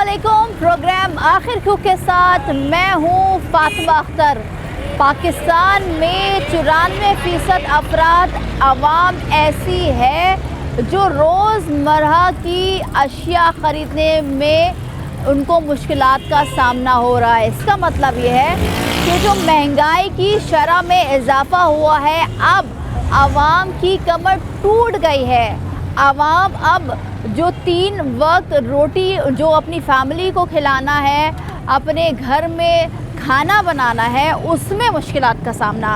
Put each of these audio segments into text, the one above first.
अस्सलामुअलैकुम। प्रोग्राम आखिर क्यों के साथ मैं हूँ फातिमा अख्तर। पाकिस्तान में 94% अफराद आवाम ऐसी है जो रोज़मर्रा की अशिया ख़रीदने में उनको मुश्किलात का सामना हो रहा है। इसका मतलब ये है कि जो महंगाई की शरह में इजाफ़ा हुआ है, अब आवाम की कमर टूट गई है। आवाम अब जो 3 वक्त रोटी जो अपनी फैमिली को खिलाना है, अपने घर में खाना बनाना है, उसमें मुश्किलात का सामना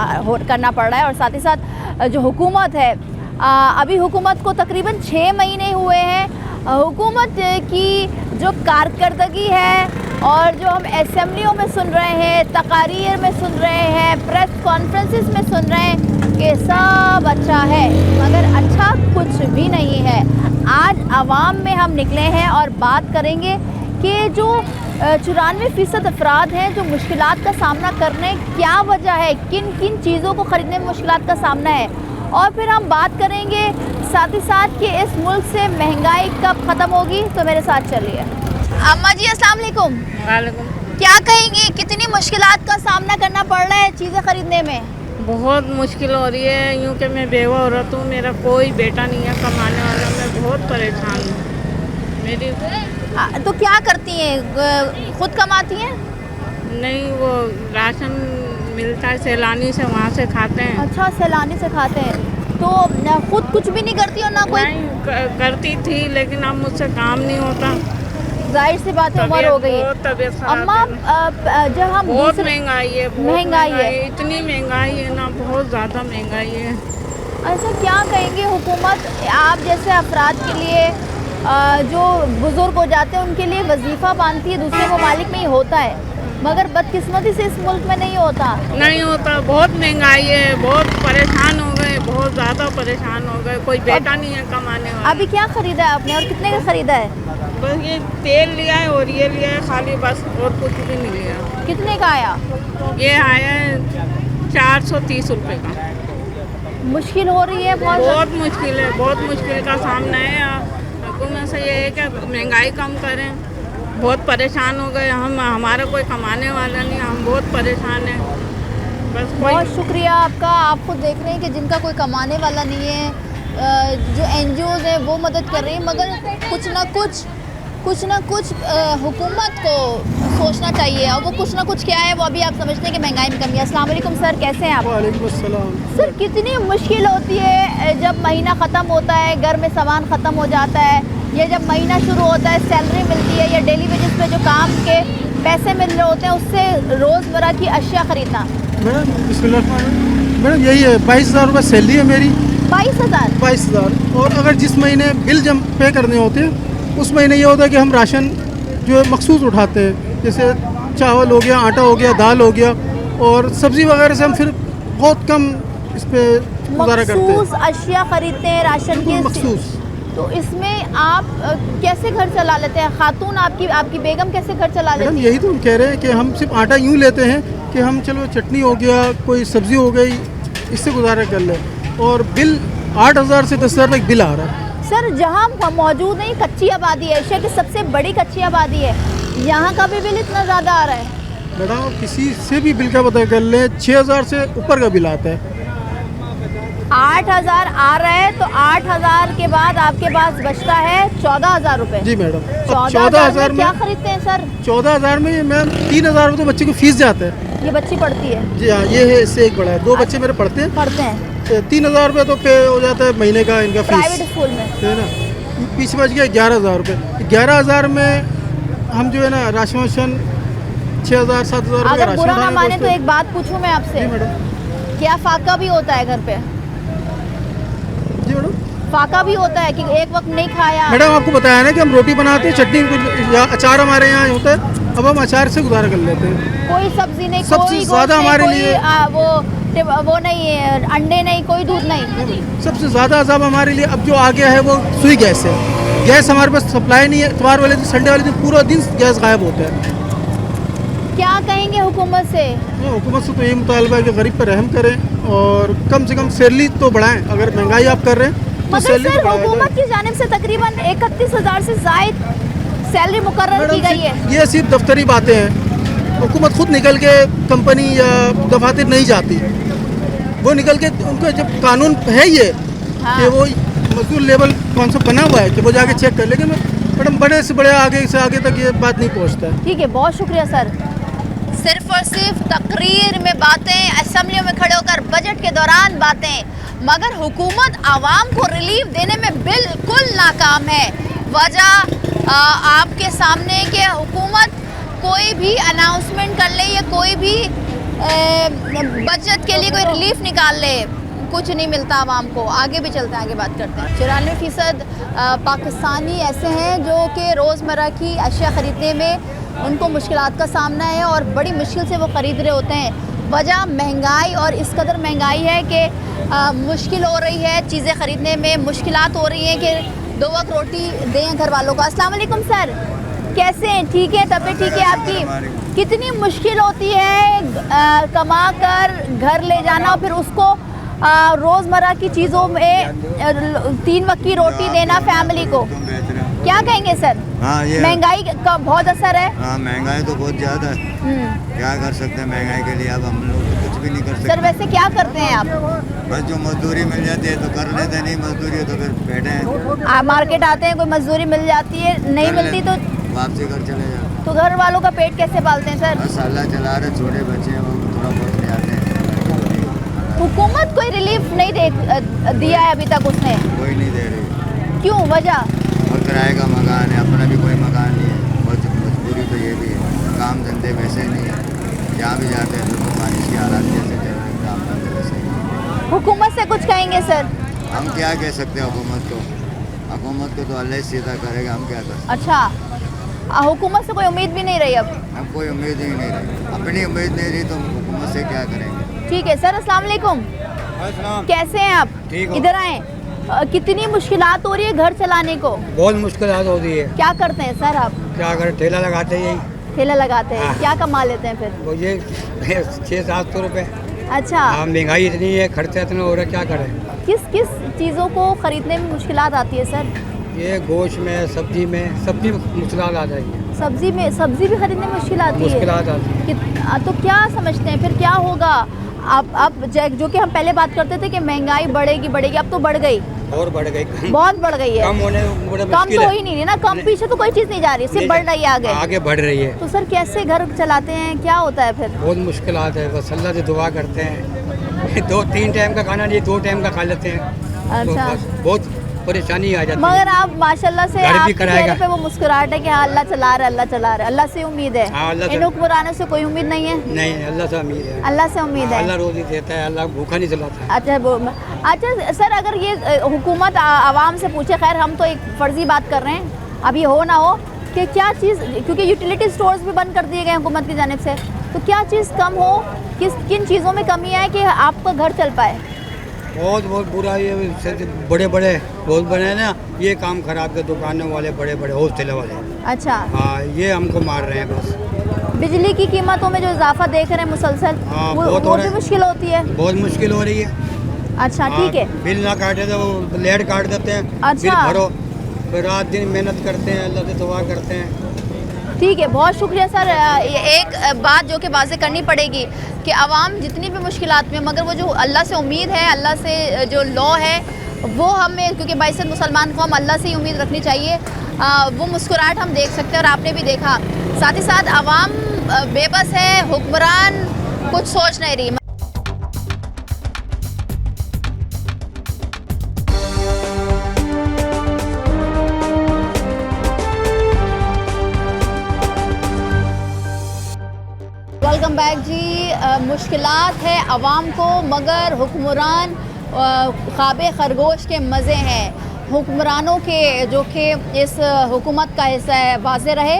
करना पड़ रहा है। और साथ ही साथ जो हुकूमत है, अभी हुकूमत को तकरीबन 6 महीने हुए हैं। हुकूमत की जो कारकर्दगी है और जो हम असेंबलियों में सुन रहे हैं, तकारीर में सुन रहे हैं, प्रेस कॉन्फ्रेंसेस में सुन रहे हैं कि सब अच्छा है, मगर अच्छा कुछ भी नहीं है। आज आवाम में हम निकले हैं और बात करेंगे कि जो 94% अफराद हैं जो मुश्किलात का सामना कर रहे हैं, क्या वजह है, किन किन चीज़ों को ख़रीदने में मुश्किलात का सामना है। और फिर हम बात करेंगे साथ ही साथ कि इस मुल्क से महंगाई कब ख़त्म होगी। तो मेरे साथ चलिए। अम्मा जी अस्सलाम वालेकुम। वालेकुम। क्या कहेंगी, कितनी मुश्किलात का सामना करना पड़ रहा है चीज़ें ख़रीदने में? बहुत मुश्किल हो रही है। यूँ कि मैं बेवा औरत हूँ, मेरा कोई बेटा नहीं है कमाने वाला, मैं बहुत परेशान हूँ। मेरी तो क्या करती हैं, खुद कमाती हैं? नहीं, वो राशन मिलता है सैलानी से, वहाँ से खाते हैं। अच्छा, सैलानी से खाते हैं। तो खुद कुछ भी नहीं करती और ना कोई? नहीं, करती थी लेकिन अब मुझसे काम नहीं होता। जाहिर सी बात है, उम्र हो गई है। तबीयत अम्मा, जब हम बहुत महंगाई है, महंगाई है, इतनी महंगाई है ना, बहुत ज़्यादा महंगाई है। अच्छा, क्या कहेंगे हुकूमत आप जैसे अफराद के लिए, जो बुज़ुर्ग हो जाते हैं उनके लिए वजीफ़ा बांधती है, दूसरे ममालिक में ही होता है, मगर बदकिस्मती से इस मुल्क में नहीं होता। नहीं होता, बहुत महंगाई है, बहुत परेशान हो गए, बहुत ज़्यादा परेशान हो गए। कोई बेटा नहीं है कमाने वाला। अभी क्या ख़रीदा है आपने और कितने का ख़रीदा है? बस ये तेल लिया है और ये लिया है खाली, बस और कुछ भी नहीं लिया। कितने का आया? ये आया है 430 रुपये का। मुश्किल हो रही है बहुत मुश्किल है, बहुत मुश्किल का सामना है। हुकूमत से ये है कि महंगाई कम करें। बहुत परेशान हो गए हम, हमारा कोई कमाने वाला नहीं, हम बहुत परेशान हैं। बस बहुत शुक्रिया आपका। आप खुद देख रहे हैं कि जिनका कोई कमाने वाला नहीं है, जो NGOs हैं वो मदद कर रही हैं, मगर कुछ ना कुछ हुकूमत को सोचना चाहिए। और वो कुछ ना कुछ क्या है, वो अभी आप समझते हैं कि महंगाई में कमी है। अस्सलाम वालेकुम सर, कैसे हैं आप? वालेकुम अस्सलाम। सर, कितनी मुश्किल होती है जब महीना ख़त्म होता है, घर में सामान ख़त्म हो जाता है, या जब महीना शुरू होता है, सैलरी मिलती है या डेली वेजेस पे जो काम के पैसे मिल रहे होते हैं, उससे रोज़मर्रा की अशिया ख़रीदना। मैडम यही है, 22,000 रुपये सैलरी है मेरी। 22,000। और अगर जिस महीने बिल जब पे करने होते हैं, उस महीने ये होता है कि हम राशन जो है मखसूस उठाते हैं, जैसे चावल हो गया, आटा हो गया, दाल हो गया, और सब्ज़ी वगैरह से हम फिर बहुत कम इस पर गुजारा करते हैं। मखसूस अशिया ख़रीदते हैं राशन की। मखसूस। तो इसमें आप कैसे घर चला लेते हैं? खातून आपकी बेगम कैसे घर चला लेती है? मैडम यही तो हम कह रहे हैं कि हम सिर्फ आटा यूँ लेते हैं कि हम चलो चटनी हो गया, कोई सब्ज़ी हो गई, इससे गुजारा कर लें। और बिल 8,000 से 10,000 तक बिल आ रहा है। सर, जहाँ हम मौजूद नहीं, कच्ची आबादी है, एशिया की सबसे बड़ी कच्ची आबादी है, यहाँ का भी बिल इतना ज़्यादा आ रहा है। मैडम किसी से भी बिल का पता कर लें, 6,000 से ऊपर का बिल आता है। 8,000 आ रहा है, तो 8,000 के बाद आपके पास बचता है 14,000 रुपये। जी मैडम। 14,000 में क्या खरीदते हैं सर? 14,000 में मैम 3,000 रुपये तो बच्चे को फीस जाता है। ये बच्ची पढ़ती है? जी हाँ, ये है, इससे एक बड़ा है। 2 बच्चे मेरे पढ़ते हैं। 3,000 रुपये तो पे हो जाता है महीने का इनका फीस, प्राइवेट स्कूल में, है ना। पीछे बच गया 11,000 रुपये। 11,000 में हम जो है ना राशन 6,000 7,000 रुपये। अगर बुरा ना माने तो एक बात पूछूं मैं आपसे, क्या फाका भी होता है घर पे? जी मैडम, फाका भी होता है कि एक वक्त नहीं खाया? मैडम आपको बताया ना कि हम रोटी बनाते हैं, चटनी कुछ या अचार हमारे यहाँ होता है, अब हम अचार से गुजारा कर लेते हैं। कोई सब्जी नहीं, सबसे कोई ज़्यादा हमारे लिए वो नहीं है, अंडे नहीं, कोई दूध नहीं। सबसे ज़्यादा अज़ाब हमारे लिए अब जो आ गया है वो सुई गैस है। गैस हमारे पास सप्लाई नहीं है। इतवार वाले दिन, संडे वाले दिन पूरा दिन गैस गायब होता है। क्या कहेंगे हुकूमत से? हुकूमत से तो यही मुतालबा है कि गरीब पर रहम करें और कम से कम सैलरी तो बढ़ाएं। अगर महंगाई आप कर रहे हैं तो मगर सैलरी सर, तो बढ़ाएं। हुकूमत की जानिब से तकरीबन 31,000 से ज़ायद सैलरी मुकर्रर की गई है? ये सिर्फ दफ्तरी बातें हैं। हुकूमत खुद निकल के कंपनी या दफातर नहीं जाती, वो निकल के उनको जब कानून है ये कि वो मजदूर लेवल कौन सा बना हुआ है कि वो जाके चेक कर, लेकिन मैडम बड़े से बड़े आगे से आगे तक ये बात नहीं पहुँचता है। ठीक है, बहुत शुक्रिया सर। सिर्फ और सिर्फ तकरीर में बातें, असेंबलियों में खड़े होकर बजट के दौरान बातें, मगर हुकूमत आवाम को रिलीफ देने में बिल्कुल नाकाम है। वजह आपके सामने कि हुकूमत कोई भी अनाउंसमेंट कर ले या कोई भी बजट के लिए कोई रिलीफ निकाल ले, कुछ नहीं मिलता आवाम को। आगे भी चलते हैं, आगे बात करते हैं। 94% पाकिस्तानी ऐसे हैं जो कि रोज़मर्रा की अशिया ख़रीदने में उनको मुश्किलात का सामना है और बड़ी मुश्किल से वो ख़रीद रहे होते हैं। वजह महंगाई, और इस कदर महंगाई है कि मुश्किल हो रही है चीज़ें ख़रीदने में, मुश्किलात हो रही हैं कि 2 वक्त रोटी दें घर वालों को। अस्सलाम वालेकुम सर, कैसे हैं? ठीक है, तबीयत ठीक है आपकी? कितनी मुश्किल होती है कमा कर घर ले जाना और फिर उसको रोज़मर्रा की चीज़ों में 3 वक्त की रोटी देना फैमिली को। क्या कहेंगे सर? हाँ, ये महंगाई का बहुत असर है। हाँ, महंगाई तो बहुत ज़्यादा है। क्या कर सकते हैं महंगाई के लिए, अब हम लोग तो कुछ भी नहीं कर सकते। सर वैसे क्या करते हैं आप? बस जो मजदूरी मिल जाती है तो कर लेते हैं, नहीं मजदूरी तो फिर बैठे हैं। आप मार्केट आते हैं, कोई मजदूरी मिल जाती है, नहीं मिलती तो वापसी घर चले जाते। तो घर वालों का पेट कैसे पालते हैं सर? बस अल्लाह चला रहे, छोटे बच्चे हैं वो थोड़ा बहुत ले आते हैं। हुकूमत कोई रिलीफ नहीं दिया है अभी तक उसने? कोई नहीं दे रही। क्यों, वजह? और किराए का मकान है, अपना भी कोई मकान नहीं है। बहुत मजबूरी तो ये भी है, काम धंधे वैसे नहीं है, जहाँ भी जाते हैं तो बारिश के हालात जैसे चल रहे हैं, काम धंधे वैसे ही। हुकूमत से कुछ कहेंगे सर? हम क्या कह सकते हैं हुकूमत को? हुकूमत को तो अल्लाह ही सीधा करेगा, हम क्या कर सकते हैं? अच्छा, हुकूमत से कोई उम्मीद भी नहीं रही अब? हम कोई उम्मीद ही नहीं रही, अपनी उम्मीद नहीं रही तो हुकूमत से क्या करेंगे। ठीक है सर, अस्सलाम वालेकुम, कैसे हैं आप? इधर आए। कितनी मुश्किलात हो रही है घर चलाने को? बहुत मुश्किलात होती है। क्या करते हैं सर आप? क्या करें, ठेला लगाते हैं, यही ठेला लगाते हैं। हाँ। क्या कमा लेते हैं फिर? वो ये 600-700 रुपए। अच्छा, हाँ, महंगाई इतनी है, खर्चा इतना हो रहा है, क्या करें। किस किस चीज़ों को खरीदने में मुश्किलात आती है सर? ये गोश्त में, सब्जी में मुश्किलात आ जाएगी। सब्जी भी खरीदने में मुश्किल आती है? मुश्किलात आती है। तो क्या समझते हैं फिर क्या होगा? अब जो कि हम पहले बात करते थे कि महंगाई बढ़ेगी, अब तो बढ़ गई और बढ़ गई, बहुत बढ़ गई है। कम होने कम तो ही नहीं है ना, कम पीछे तो कोई चीज़ नहीं जा रही, सिर्फ बढ़ रही है, आगे बढ़ रही है। तो सर कैसे घर चलाते हैं, क्या होता है फिर? बहुत मुश्किलात है, बस अल्लाह से दुआ करते हैं। 2-3 टाइम का खाना नहीं, 2 टाइम का खा लेते हैं। अच्छा, तो बस बहुत परेशानी आ जाती है। मगर आप माशाल्लाह से घर भी आपके कराएगा। चेहरे पे वो मुस्कुराहट है कि हाँ अल्लाह चला रहा है, अल्लाह से उम्मीद है। हाँ, अल्लाह से। इन हुक्मरानों से कोई उम्मीद नहीं है? नहीं, अल्लाह से उम्मीद है। अल्लाह से उम्मीद है। अल्लाह रोजी देता है, अल्लाह भूखा नहीं जलाता है। अच्छा सर, अगर ये हुकूमत आवाम से पूछे, खैर हम तो एक फ़र्जी बात कर रहे हैं, अब ये हो ना हो कि क्या चीज़, क्योंकि यूटिलिटी स्टोर्स भी बंद कर दिए गए हुकूमत की जानिब से, तो क्या चीज़ कम हो, किन चीज़ों में कमी है कि आपका घर चल पाए? बहुत बुरा, ये बड़े बहुत बड़े हैं ना, ये काम खराब के दुकानों वाले, बड़े हॉस्टल वाले। अच्छा, हाँ, ये हमको मार रहे हैं बस। बिजली की कीमतों में जो इजाफा देख रहे हैं मुसलसल, हाँ, वो भी मुश्किल होती है? बहुत मुश्किल हो रही है। अच्छा, ठीक है। बिल ना काटे तो वो लेट काट देते हैं। अच्छा। बिल भरो, फिर रात दिन मेहनत करते हैं, अल्लाह से दुआ करते हैं। ठीक है, बहुत शुक्रिया सर। ये एक बात जो कि वाज़ेह करनी पड़ेगी कि आवाम जितनी भी मुश्किलात में, मगर वो जो अल्लाह से उम्मीद है, अल्लाह से जो लॉ है वो हमें, क्योंकि बाइसत मुसलमान को हम अल्लाह से ही उम्मीद रखनी चाहिए। वो मुस्कुराहट हम देख सकते हैं और आपने भी देखा। साथ ही साथ आवाम बेबस है, हुक्मरान कुछ सोच नहीं रही। वेलकम बैक जी। मुश्किलात है आवाम को, मगर हुक्मरान ख्वाबे खरगोश के मज़े हैं। हुक्मरानों के जो कि इस हुकूमत का हिस्सा है, वाज़ेह रहे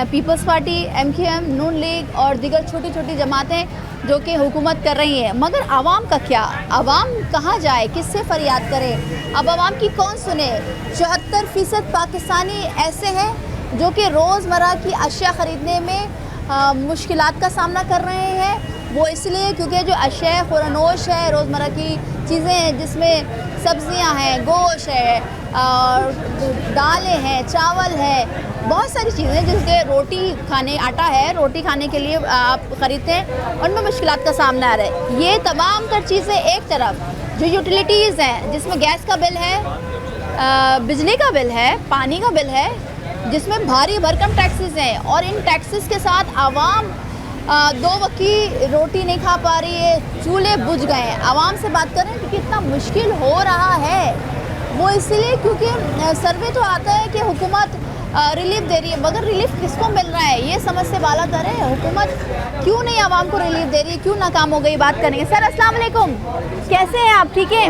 पीपल्स पार्टी, MQM, नून लीग और दीगर छोटी छोटी जमातें जो कि हुकूमत कर रही हैं, मगर आवाम का क्या? आवाम कहाँ जाए, किससे फरियाद करे? अब आवाम की कौन सुने? 74% पाकिस्तानी ऐसे हैं जो कि रोज़मर्रा की अशिया ख़रीदने में मुश्किलात का सामना कर रहे हैं। वो इसलिए क्योंकि जो अशिया खुरानोश है, रोज़मर्रा की चीज़ें हैं जिसमें सब्ज़ियां हैं, गोश्त है और दालें हैं, चावल है, बहुत सारी चीज़ें जैसे रोटी खाने, आटा है, रोटी खाने के लिए आप ख़रीदते हैं, उनमें मुश्किलात का सामना आ रहा है। ये तमाम तर चीज़ें एक तरफ, जो यूटिलिटीज़ हैं जिसमें गैस का बिल है, बिजली का बिल है, पानी का बिल है, जिसमें भारी भरकम टैक्सेस हैं, और इन टैक्सेस के साथ आवाम 2 वक्त की रोटी नहीं खा पा रही है, चूल्हे बुझ गए हैं। आवाम से बात करें कि कितना मुश्किल हो रहा है, वो इसलिए क्योंकि सर्वे तो आता है कि हुकूमत रिलीफ दे रही है, मगर रिलीफ किसको मिल रहा है ये समझ से बाला करे। हुकूमत क्यों नहीं आवाम को रिलीफ दे रही है, क्यों नाकाम हो गई? बात करेंगे। सर अस्सलाम वालेकुम, कैसे हैं आप? ठीक है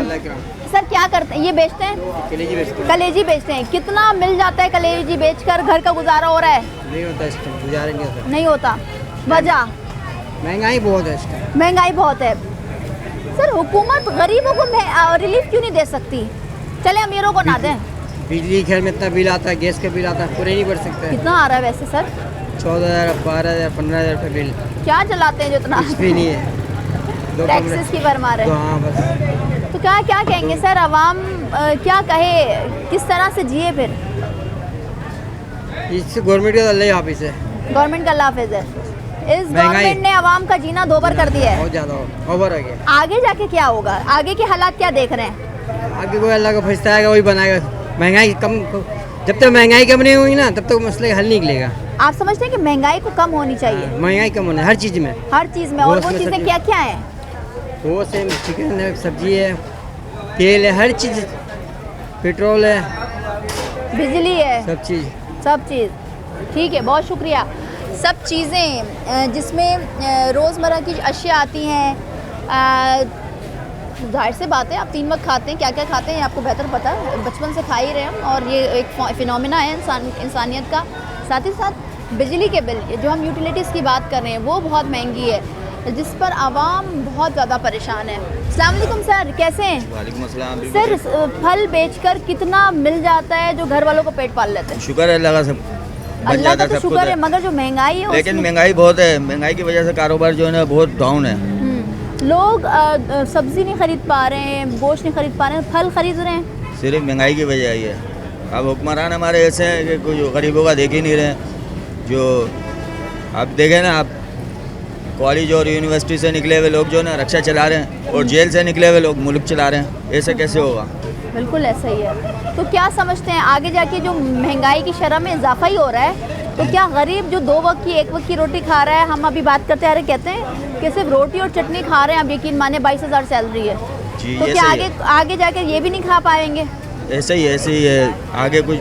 सर, क्या करते हैं? ये बेचते हैं, कलेजी बेचते हैं। कितना मिल जाता है कलेजी बेचकर? घर का गुजारा हो रहा है? नहीं होता, इस टाइम गुजारा नहीं होता। नहीं होता, वजह महंगाई बहुत है इस टाइम। महंगाई बहुत है। सर हुकूमत गरीबों को रिलीफ क्यों नहीं दे सकती? चले अमीरों को ना दें। बिजली घर में इतना बिल आता है, गैस का बिल आता है, पूरे नहीं भर सकते। कितना आ रहा है वैसे सर? 14,000, 12,000, 15,000 रुपये बिल। क्या चलाते हैं जो इतना? कुछ भी नहीं है, टैक्सेस की भर मार है। हाँ बस। तो क्या क्या कहेंगे सर, आवाम क्या कहे, किस तरह से जिए? फिर इससे गवर्नमेंट का अल्लाह हाफिज़ है, गवर्नमेंट का अल्लाह हाफिज़ है। इस गवर्नमेंट ने आवाम का जीना दोबर कर दिया है, बहुत ज़्यादा ओवर हो गया। आगे जाके क्या होगा? आगे के हालात क्या देख रहे हैं? आगे कोई अल्लाह का फरिश्ता आएगा, वही बनाएगा। महंगाई कम, जब तक महंगाई कम नहीं हुई ना तब तक मसले हल नहीं निकलेगा। आप समझते हैं कि महंगाई को कम होनी चाहिए? महंगाई कम होना हर चीज़ में, हर चीज़ में। और वो चीज़ें क्या क्या हैं? वो सेम चिकन है, सब्जी है, तेल है, हर चीज़, पेट्रोल है, बिजली है, सब चीज़। सब चीज़। ठीक है, बहुत शुक्रिया। सब चीज़ें जिसमें रोज़मर्रा की अशिया आती हैं, जाहिर से बात है, आप 3 वक्त खाते हैं, क्या क्या खाते हैं आपको बेहतर पता है, बचपन से खा ही रहे हैं, और ये एक फिनोमिना है इंसानियत का। साथ ही साथ बिजली के बिल, जो हम यूटिलिटीज़ की बात कर रहे हैं, वो बहुत महंगी है, जिस पर आवाम बहुत ज़्यादा परेशान है। अस्सलाम वालेकुम सर, कैसे हैं? वालेकुम अस्सलाम। सर फल बेचकर कितना मिल जाता है जो घर वालों को पेट पाल लेते हैं? शुक्र है अल्लाह का, सब अल्लाह का तो शुक्र है, मगर जो महंगाई है लेकिन महंगाई बहुत है, महंगाई की वजह से कारोबार जो है ना बहुत डाउन है। लोग सब्जी नहीं खरीद पा रहे हैं, गोश्त नहीं खरीद पा रहे हैं, फल खरीद रहे हैं। सिर्फ महंगाई की वजह ही है। अब हुक्मरान हमारे ऐसे हैं कि कुछ गरीबों का देख ही नहीं रहे हैं। जो आप देखें ना, आप कॉलेज और यूनिवर्सिटी से निकले हुए लोग जो ना रिक्शा चला रहे हैं, और जेल से निकले हुए लोग मुल्क चला रहे हैं, ऐसे कैसे होगा? बिल्कुल ऐसा ही है। तो क्या समझते हैं आगे जाके जो महंगाई की शरह में इजाफा ही हो रहा है, तो क्या गरीब जो 2 वक्त की 1 वक्त की रोटी खा रहा है, हम अभी बात करते आ रहे कहते हैं कि सिर्फ रोटी और चटनी खा रहे हैं, आप यकीन माने 22,000 सैलरी है, तो क्या आगे जाके ये भी नहीं खा पाएंगे? ऐसे ही है। आगे कुछ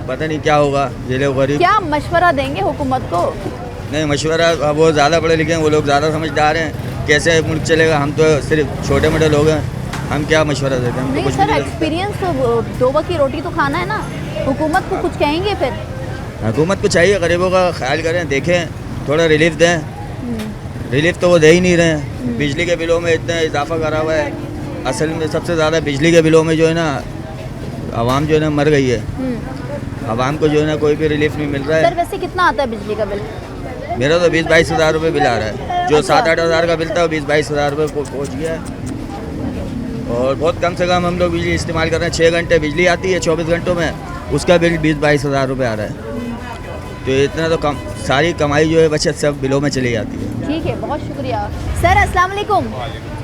पता नहीं क्या होगा। ये लोग गरीब, क्या मशवरा देंगे हुकूमत को? नहीं मशवरा, वो ज़्यादा पढ़े लिखे हैं, वो लोग ज़्यादा समझदार हैं, कैसे मुल्क चलेगा। हम तो सिर्फ छोटे मोटे लोग हैं, हम क्या मशवरा देते हैं? नहीं सर, एक्सपीरियंस तो 2 वक्त की रोटी तो खाना है ना, हुकूमत को कुछ कहेंगे फिर? हुकूमत को चाहिए गरीबों का ख्याल करें, देखें, थोड़ा रिलीफ दें। रिलीफ तो वो दे ही नहीं रहे हैं। बिजली के बिलों में इतना इजाफा करा हुआ है, असल में सबसे ज़्यादा बिजली के बिलों में जो है ना आवाम जो है ना मर गई है। आवाम को जो है ना कोई भी रिलीफ नहीं मिल रहा है। सर वैसे कितना आता है बिजली का बिल? मेरा तो 20-22 हज़ार रुपये बिल आ रहा है। जो 7-8 हज़ार का बिल था वो 20-22 हज़ार रुपये पहुँच गया है। और बहुत कम से कम हम लोग बिजली इस्तेमाल कर रहे हैं। 6 घंटे बिजली आती है 24 घंटों में, उसका बिल 20-22 हज़ार रुपये आ रहा है। तो इतना तो कम, सारी कमाई जो है बचत सब बिलों में चली जाती है। ठीक है, बहुत शुक्रिया सर। अस्सलाम वालेकुम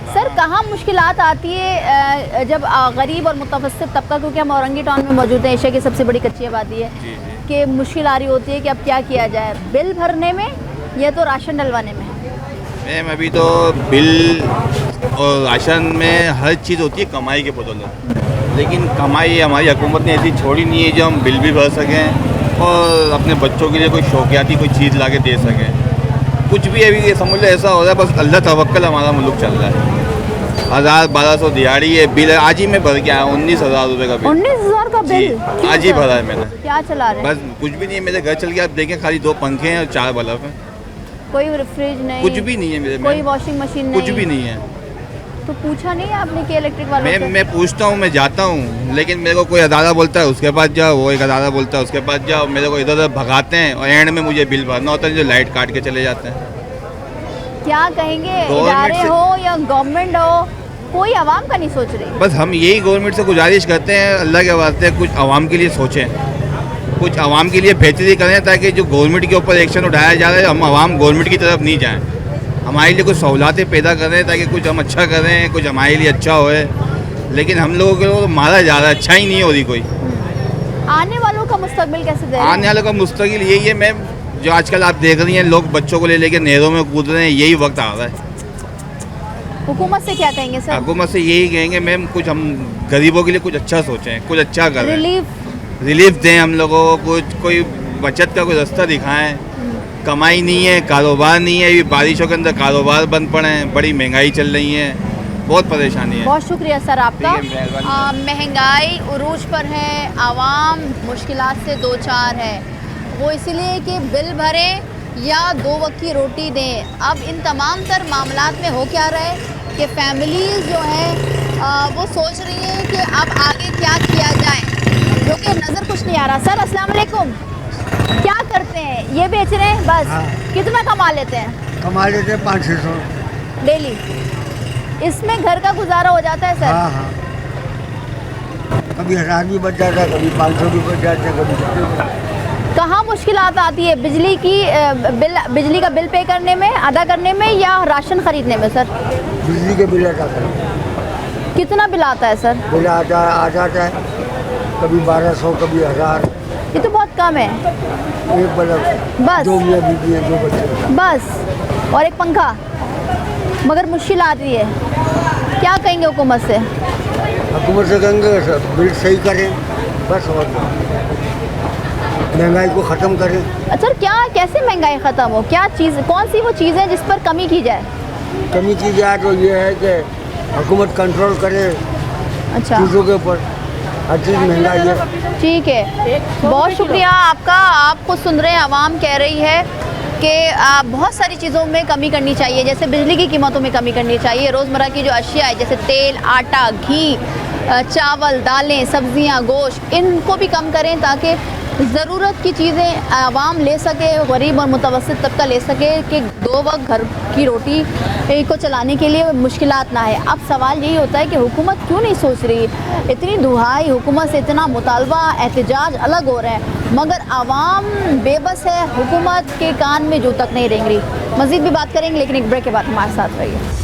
सर, कहाँ मुश्किलात आती है जब गरीब और मुतवस्सित तबका, क्योंकि हम औरंगी टाउन में मौजूद हैं, एशिया की सबसे बड़ी कच्ची आबादी है, कि मुश्किल आ रही होती है कि अब क्या किया जाए, बिल भरने में या तो राशन डलवाने में? मैम अभी तो बिल और राशन में हर चीज़ होती है कमाई के बदौलत, लेकिन कमाई हमारी हुकूमत ने ऐसी छोड़ी नहीं है जो हम बिल भी भर सकें और अपने बच्चों के लिए कोई शौकियाती कोई चीज़ ला के दे सकें। कुछ भी अभी ये समझ लो ऐसा हो रहा है, बस अल्लाह तवक्कल हमारा मुल्क चल रहा है। 1000-1200 दिहाड़ी है, बिल आज ही में भर के आया 19,000 रुपये का बिल। 19,000 का बिल आज ही भरा है मैंने। क्या चला रहे हैं? बस कुछ भी नहीं है मेरे घर चल के, आप देखें खाली 2 पंखे हैं और 4 बल्ब हैं। कोई फ्रिज नहीं, कुछ भी नहीं है मेरे, कोई वॉशिंग मशीन नहीं, कुछ भी नहीं है। तो पूछा नहीं आपने कि इलेक्ट्रिक वालों से? मैं पूछता हूँ, मैं जाता हूँ, लेकिन मेरे को कोई अदारा बोलता है उसके पास जाओ, वो एक अदारा बोलता है उसके पास जाओ, मेरे को इधर उधर भगाते हैं और एंड में मुझे बिल भरना होता है जो लाइट काट के चले जाते हैं। क्या कहेंगे, इदारे हो या गवर्नमेंट हो, कोई आवाम का नहीं सोच रही। बस हम यही गवर्नमेंट से गुजारिश करते हैं, अल्लाह के वास्ते कुछ आवाम के लिए सोचें। कुछ आवाम के लिए बेहतरी करें, ताकि जो गवर्नमेंट के ऊपर एक्शन उठाया जा रहा है हम आवाम गवर्नमेंट की तरफ नहीं जाएं। हमारे लिए कुछ सहूलतें पैदा करें ताकि कुछ हम अच्छा करें, कुछ हमारे लिए अच्छा होए। लेकिन हम लोगों को मारा जा रहा है, अच्छा ही नहीं हो रही कोई। आने वालों का मुस्तकबिल कैसे दे रहे हैं? आने वालों का मुस्तकिल यही है मैम, जो आजकल आप देख रही हैं लोग बच्चों को ले लेकर नहरों में कूद रहे हैं, यही वक्त आ रहा है। हुकूमत से क्या कहेंगे सर? हुकूमत से यही कहेंगे मैम, कुछ हम गरीबों के लिए कुछ अच्छा सोचें, कुछ अच्छा करें, रिलीफ दें हम लोगों को, कुछ कोई बचत का कोई रास्ता दिखाएं। कमाई नहीं है, कारोबार नहीं है, ये बारिशों के अंदर कारोबार बंद पड़े हैं, बड़ी महंगाई चल रही है, बहुत परेशानी है। बहुत शुक्रिया सर आपका। ठीक है, मेहरबानी। महंगाई उरूज पर है, आवाम मुश्किलात से दो चार है, वो इसलिए कि बिल भरें या 2 वक्त की रोटी दें। अब इन तमाम तर मामलात में हो क्या रहा है कि फैमिलीज़ जो है वो सोच रही हैं कि अब आगे क्या किया जाए, जो कि नज़र कुछ नहीं आ रहा। सर अस्सलाम वालेकुम, क्या करते हैं? ये बेच रहे हैं बस? हाँ। कितना कमा लेते हैं? कमा लेते हैं 500-600 डेली। इसमें घर का गुजारा हो जाता है सर? हाँ हाँ, कभी 1000 भी बच जाता है, कभी 500 भी बच जाता है, कभी। कहाँ मुश्किलात आती है? बिजली का बिल पे करने में, अदा करने में, या राशन खरीदने में सर? बिजली के बिल अदा करें। कितना बिल आता है सर? बिल आ जाता है कभी 1200, कभी 1000। ये तो बहुत कम है। एक बल्ब बस? 2 मियाँ बीबी है, 2 बच्चे बस, और एक पंखा, मगर मुश्किल आती है। क्या कहेंगे हुकूमत से? हुकूमत से कहेंगे सर बिल सही करें बस, और महंगाई को ख़त्म करें। अच्छा, क्या कैसे महंगाई ख़त्म हो? क्या चीज़, कौन सी वो चीज़ है जिस पर कमी की जाए? कमी की जाए तो ये है कि हुकूमत कंट्रोल करे अच्छा, चीज़ों के ऊपर, हर चीज़ महंगाई है। ठीक है, बहुत शुक्रिया आपका। आपको सुन रहे हैं, आवाम कह रही है कि बहुत सारी चीज़ों में कमी करनी चाहिए, जैसे बिजली की कीमतों में कमी करनी चाहिए, रोज़मर्रा की जो अशिया है जैसे तेल, आटा, घी, चावल, दालें, सब्जियां, गोश्त, इनको भी कम करें ताकि ज़रूरत की चीज़ें आवाम ले सके, गरीब और मुतवस्सित तबका ले सके, कि 2 वक्त घर की रोटी को चलाने के लिए मुश्किलात ना है। अब सवाल यही होता है कि हुकूमत क्यों नहीं सोच रही? इतनी दुहाई, हुकूमत से इतना मुतालबा, एहतजाज अलग हो रहा है, मगर आवाम बेबस है, हुकूमत के कान में जू तक नहीं रेंग रही। मज़ीद भी बात करेंगे, लेकिन एक ब्रेक के बाद हमारे साथ रहिए।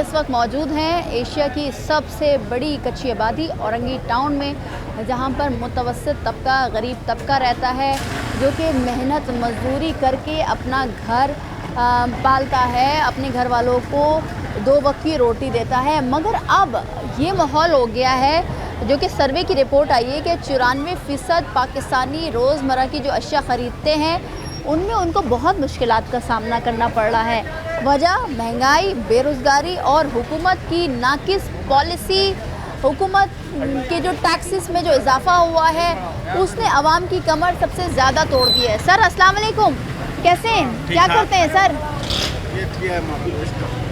इस वक्त मौजूद हैं एशिया की सबसे बड़ी कच्ची आबादी औरंगी टाउन में, जहां पर मुतवस्सित तबका, गरीब तबका रहता है, जो कि मेहनत मजदूरी करके अपना घर पालता है, अपने घर वालों को 2 वक्त की रोटी देता है। मगर अब ये माहौल हो गया है, जो कि सर्वे की रिपोर्ट आई है कि 94% पाकिस्तानी रोज़मर्रा की जो अशिया ख़रीदते हैं उनमें उनको बहुत मुश्किलात का सामना करना पड़ रहा है। वजह महंगाई, बेरोज़गारी और हुकूमत की नाकिस पॉलिसी। हुकूमत के जो टैक्सेस में जो इजाफा हुआ है उसने आवाम की कमर सबसे ज़्यादा तोड़ दी है। सर अस्सलाम वालेकुम, कैसे हैं? क्या करते हैं सर?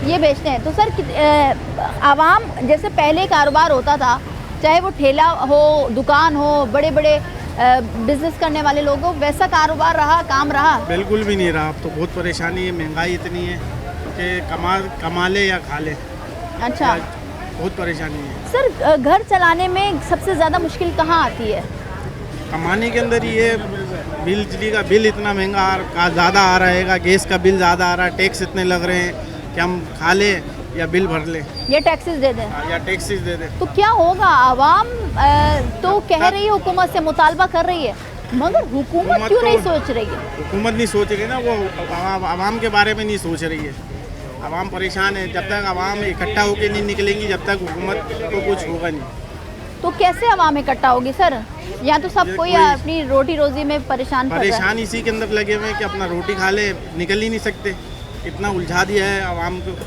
ये बेचते हैं। तो सर आवाम जैसे पहले कारोबार होता था, चाहे वो ठेला हो, दुकान हो, बड़े बड़े बिजनेस करने वाले लोग हो, वैसा कारोबार रहा, काम रहा? बिल्कुल भी नहीं रहा। अब तो बहुत परेशानी है, महंगाई इतनी है कि कमा ले या खा ले। अच्छा, बहुत परेशानी है सर। घर चलाने में सबसे ज़्यादा मुश्किल कहाँ आती है? कमाने के अंदर ये बिजली का बिल इतना महंगा ज़्यादा आ रहेगा, गैस का बिल ज़्यादा आ रहा है, टैक्स इतने लग रहे हैं कि हम खा ले या बिल भर ले या टैक्सेस दे दें, या टैक्सेस दे दें। तो क्या होगा? आवाम तो कह रही है, हुकूमत से मुतालबा कर रही है, मगर हुकूमत क्यों नहीं सोच रही है? हुकूमत नहीं सोच रही ना, वो आवाम के बारे में नहीं सोच रही है। आवाम परेशान है। जब तक आवाम इकट्ठा होकर नहीं निकलेंगी, जब तक हुकूमत को कुछ होगा नहीं। तो कैसे आवाम इकट्ठा होगी सर? या तो सब कोई अपनी रोटी रोजी में परेशान इसी के अंदर लगे हुए हैं कि अपना रोटी खा ले, निकल ही नहीं सकते। इतना उलझा दिया है आवाम को।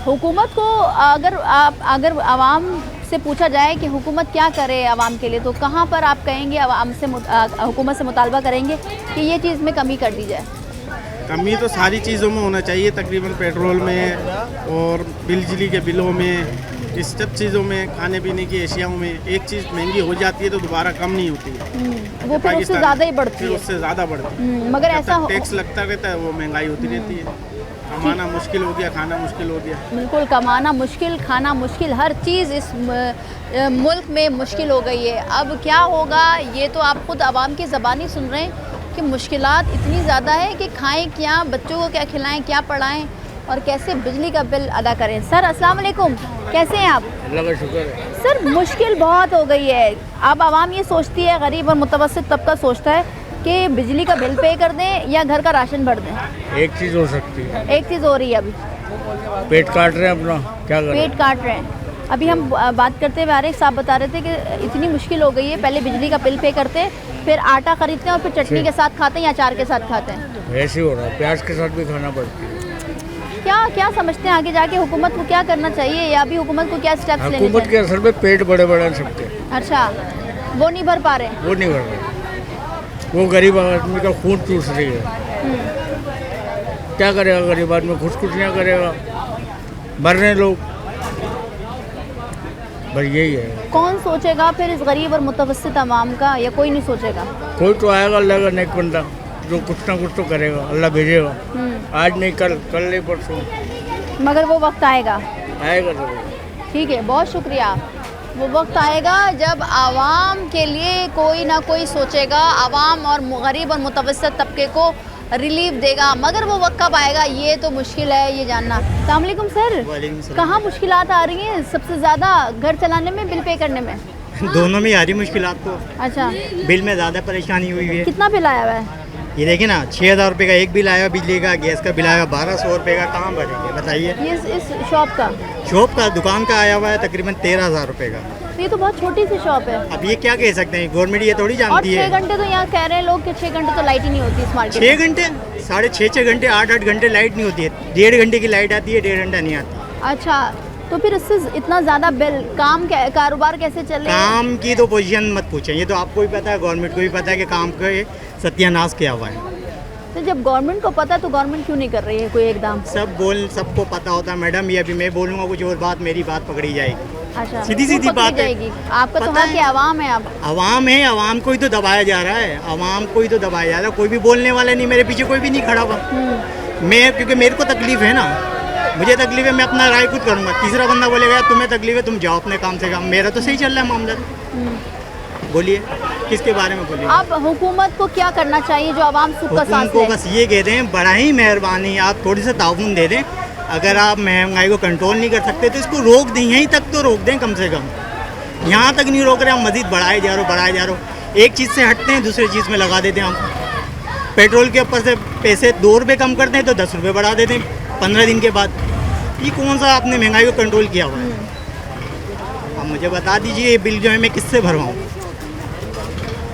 हुकूमत को अगर आवाम से पूछा जाए कि हुकूमत क्या करे आवाम के लिए, तो कहाँ पर आप कहेंगे आवाम से हुकूमत से मुतालबा करेंगे कि ये चीज़ में कमी कर दी जाए? कमी तो सारी चीज़ों में होना चाहिए, तकरीबन पेट्रोल में और बिजली के बिलों में, इस सब चीज़ों में, खाने पीने की एशियाओं में एक चीज़ महंगी हो जाती है तो दोबारा कम नहीं होती है। वो फिर उससे ज़्यादा ही बढ़ती फिर है। उससे ज़्यादा बढ़ती है। मगर ऐसा टैक्स लगता रहता है, वो महंगाई होती रहती है। कमाना मुश्किल हो गया, खाना मुश्किल हो गया। बिल्कुल, कमाना मुश्किल, खाना मुश्किल, हर चीज़ इस मुल्क में मुश्किल हो गई है। अब क्या होगा ये तो आप खुद आवाम की ज़बानी सुन रहे हैं कि मुश्किलात इतनी ज़्यादा है कि खाएं क्या, बच्चों को क्या खिलाएं, क्या पढ़ाएं और कैसे बिजली का बिल अदा करें। सर अस्सलाम वालेकुम, कैसे हैं आप? अल्लाह का शुक्र है। सर मुश्किल बहुत हो गई है। अब आवाम ये सोचती है, गरीब और मुतवस्सित तबका सोचता है कि बिजली का बिल पे कर दें या घर का राशन भर दें। एक चीज़ हो सकती है, एक चीज़ हो रही है अभी, पेट काट रहे हैं अपना, क्या करें। पेट काट रहे हैं। अभी हम बात करते हुए आरिफ साहब बता रहे थे कि इतनी मुश्किल हो गई है, पहले बिजली का बिल पे करते, फिर आटा खरीदते हैं और फिर चटनी के साथ खाते हैं या अचार के साथ खाते हैं। ऐसे ही हो रहा है, प्याज के साथ भी खाना पड़ती है। क्या समझते हैं आगे जाके हुकूमत को क्या करना चाहिए या अभी हुकूमत को क्या स्टेप्स लेने हुकूमत के चाहिए? असर में पेट बड़े बड़े हैं सबके, अच्छा, वो नहीं भर पा रहे? वो नहीं भर रहे, वो गरीब आदमी का खून चूस रही है। क्या करेगा गरीब आदमी, खुदकुशियाँ करेगा, मर रहे लोग, बस यही है। कौन सोचेगा फिर इस गरीब और मुतवस्सित अवाम का, या कोई नहीं सोचेगा? कोई तो आएगा अल्लाह का नेक बंदा जो कुछ ना कुछ तो करेगा, अल्लाह भेजेगा। आज नहीं कल, कल नहीं परसों, मगर वो वक्त आएगा तो। ठीक है, बहुत शुक्रिया। वो वक्त आएगा जब आवाम के लिए कोई ना कोई सोचेगा, आवाम और गरीब और मुतवस्सित तबके को रिलीफ देगा, मगर वो वक्त कब आएगा ये तो मुश्किल है ये जानना। अस्सलाम वालेकुम सर, कहाँ मुश्किलात आ रही हैं सबसे ज़्यादा, घर चलाने में, बिल पे करने में? दोनों में आ रही मुश्किलात तो। अच्छा, बिल में ज़्यादा परेशानी हुई है। कितना बिल आया हुआ है? ये देखिए ना, 6,000 रुपये का एक बिल आया बिजली का, गैस का बिल आया 1,200 रुपये का, कहाँ भरेंगे बताइए। ये इस शॉप का? शॉप का, दुकान का आया हुआ है तकरीबन 13,000 रुपये का। तो ये तो बहुत छोटी सी शॉप है। अब ये क्या कह सकते हैं, गवर्नमेंट ये थोड़ी और जानती 6 है। घंटे तो यहाँ कह रहे हैं लोग कि 6 घंटे तो लाइट ही नहीं होती इस मार्केट 6 घंटे, 6.5 घंटे, 8 घंटे लाइट नहीं होती है। 1.5 घंटे की लाइट आती है, 1.5 घंटा नहीं आती। अच्छा, तो फिर इससे इतना ज़्यादा बिल, कारोबार कैसे चले? काम की तो पोजीशन मत पूछें, ये तो आपको भी पता है, गवर्नमेंट को भी पता है कि काम का सत्यानाश किया हुआ है। तो जब गवर्नमेंट को पता है तो गवर्नमेंट क्यों नहीं कर रही है कोई एकदम? सबको पता होता है मैडम, ये अभी मैं बोलूँगा कुछ और बात, मेरी बात पकड़ी जाएगी। अच्छा, सीधी क्यों सीधी पकड़ी बात है। जाएगी? आपका तो पता हक है, आवाम है। आप आवाम है, आवाम को ही तो दबाया जा रहा है, आवाम को ही तो दबाया जा रहा है। कोई भी बोलने वाला नहीं, मेरे पीछे कोई भी नहीं खड़ा हुआ। मैं, क्योंकि मेरे को तकलीफ है ना, मुझे तकलीफ है, मैं अपना राय खुद करूँगा। तीसरा बंदा बोलेगा तुम्हें तकलीफ है, तुम जाओ अपने काम से काम, मेरा तो सही चल रहा है मामला। बोलिए किसके बारे में बोलिए। अब हुकूमत को क्या करना चाहिए जो आवाम सुख का सांस को ले? बस ये कह रहे हैं, बड़ा ही मेहरबानी आप थोड़ी सा ताउन दे दें। अगर आप महंगाई को कंट्रोल नहीं कर सकते तो इसको रोक दें, यहीं तक तो रोक दें कम से कम। यहाँ तक नहीं रोक रहे, हम मज़ीद बढ़ाए जा रहे हो। एक चीज़ से हटते हैं, दूसरी चीज़ में लगा देते हैं हम। पेट्रोल के ऊपर से पैसे 2 रुपये कम करते हैं तो 10 रुपये बढ़ा देते हैं 15 दिन के बाद। ये कौन सा आपने महंगाई को कंट्रोल किया हुआ है? अब मुझे बता दीजिए, ये बिल जो है मैं किससे भरवाऊँ?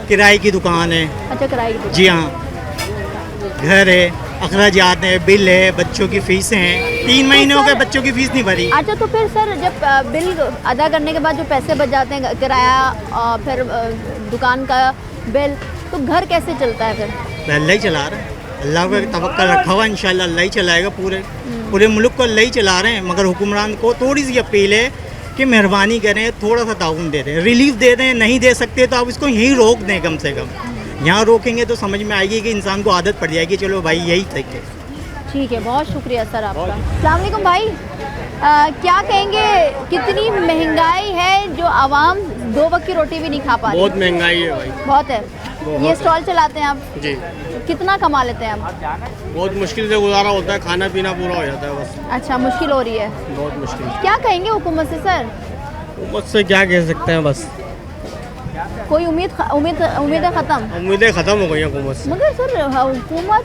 किराए की दुकान है। अच्छा, किराए की? जी हाँ, घर है, अखराजात है, बिल है, बच्चों की फीसें हैं। 3 महीने हो गए बच्चों की फीस नहीं भरी। अच्छा, तो फिर सर जब बिल अदा करने के बाद जो पैसे बच जाते हैं, किराया फिर दुकान का बिल, तो घर कैसे चलता है फिर? अल्लाह ही चला रहा है, अल्लाह का तवक्कल रखा हुआ, इंशाल्लाह अल्लाह ही चलाएगा। पूरे मुल्क को अल्लाह ही चला रहे हैं। मगर हुक्मरान को थोड़ी सी अपील है कि मेहरबानी करें, थोड़ा सा ताउन दे दें, रिलीफ दे दें। नहीं दे सकते तो आप इसको यहीं रोक दें कम से कम। यहाँ रोकेंगे तो समझ में आएगी कि इंसान को आदत पड़ जाएगी, चलो भाई यही ठीक है। ठीक है, बहुत शुक्रिया सर आपका। अस्सलाम वालेकुम भाई, क्या कहेंगे, कितनी महंगाई है जो आवाम 2 वक्त की रोटी भी नहीं खा पा रही? बहुत महंगाई है भाई, बहुत है। ये स्टॉल चलाते हैं आप? जी। कितना कमा लेते हैं आप? बहुत मुश्किल से गुजारा होता है, खाना पीना पूरा हो जाता है बस। अच्छा, मुश्किल हो रही है, बहुत मुश्किल। क्या कहेंगे हुकूमत से सर? हुकूमत से क्या कह सकते हैं, बस कोई उम्मीदें ख़त्म? उम्मीदें ख़त्म हो गई हैं हुकूमत से। मगर सर हुकूमत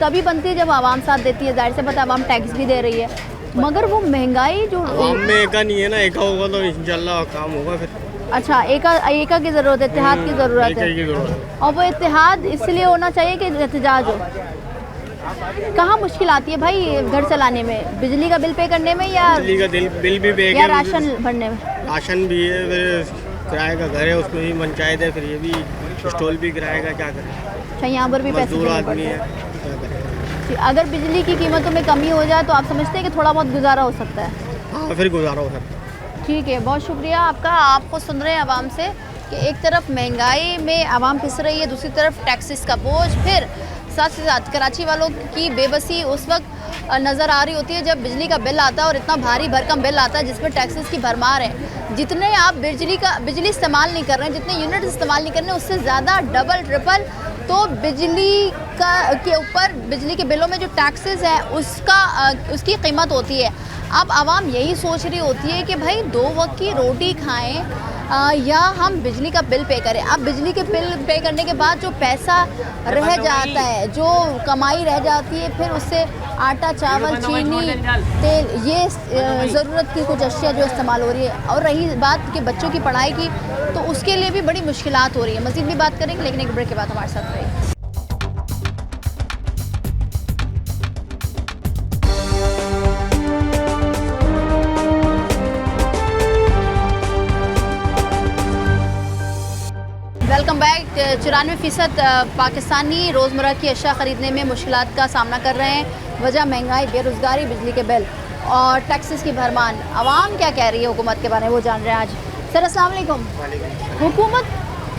तभी बनती है जब आवाम साथ देती है, जाहिर से पता है आवाम टैक्स भी दे रही है, मगर वो महंगाई जो आवाम में एका नहीं है ना, एका होगा तो इंशाल्लाह काम होगा फिर। अच्छा, एका की ज़रूरत है, इत्तेहाद की ज़रूरत है, की ज़रूरत है। और वो इत्तेहाद इसलिए होना चाहिए कि एहतजाज हो। कहाँ मुश्किल आती है भाई घर चलाने में? बिजली का बिल पे करने में या बिजली का बिल भी पे या राशन भरने में? राशन भी है, फिर किराए का घर है, उसमें भी पंचायत है, फिर ये भी स्टॉल भी किराए का, क्या करें। अच्छा, यहाँ पर भी पैसे मजदूर देने आदमी है, पड़ते क्या करें। हैं। अगर बिजली की कीमतों में कमी हो जाए तो आप समझते हैं कि थोड़ा बहुत गुजारा हो सकता है? हाँ, फिर गुजारा हो सकता है। ठीक है, बहुत शुक्रिया आपका। आप खुद सुन रहे हैं आवाम से कि एक तरफ महंगाई में आवाम पिस रही है, दूसरी तरफ टैक्सेस का बोझ, फिर साथ ही साथ कराची वालों की बेबसी उस वक्त नज़र आ रही होती है जब बिजली का बिल आता है और इतना भारी भरकम बिल आता है जिसमें टैक्सेस की भरमार है। जितने आप बिजली इस्तेमाल नहीं कर रहे हैं, जितने यूनिट इस्तेमाल नहीं कर रहे हैं, उससे ज़्यादा डबल ट्रिपल तो बिजली के ऊपर बिजली के बिलों में जो टैक्सेस है उसकी कीमत होती है। अब आवाम यही सोच रही होती है कि भाई 2 वक्त की रोटी खाएं या हम बिजली का बिल पे करें। अब बिजली के बिल पे करने के बाद जो पैसा रह जाता है, जो कमाई रह जाती है, फिर उससे आटा, चावल, चीनी, तेल, ये ज़रूरत की कुछ अशिया जो इस्तेमाल हो रही है। और रही बात कि बच्चों की पढ़ाई की, तो उसके लिए भी बड़ी मुश्किलात हो रही है। मज़ीद भी बात करेंगे, लेकिन एक ब्रेक के बाद हमारे साथ रहिए। Welcome back. 94% पाकिस्तानी रोज़मर्रा की अशिया ख़रीदने में मुश्किलात का सामना कर रहे हैं। वजह महंगाई, बेरोज़गारी, बिजली के बिल और टैक्सेस की भरमान। आवाम क्या कह रही है हुकूमत के बारे में, वो जान रहे हैं आज। सर अस्सलाम वालेकुम। हुकूमत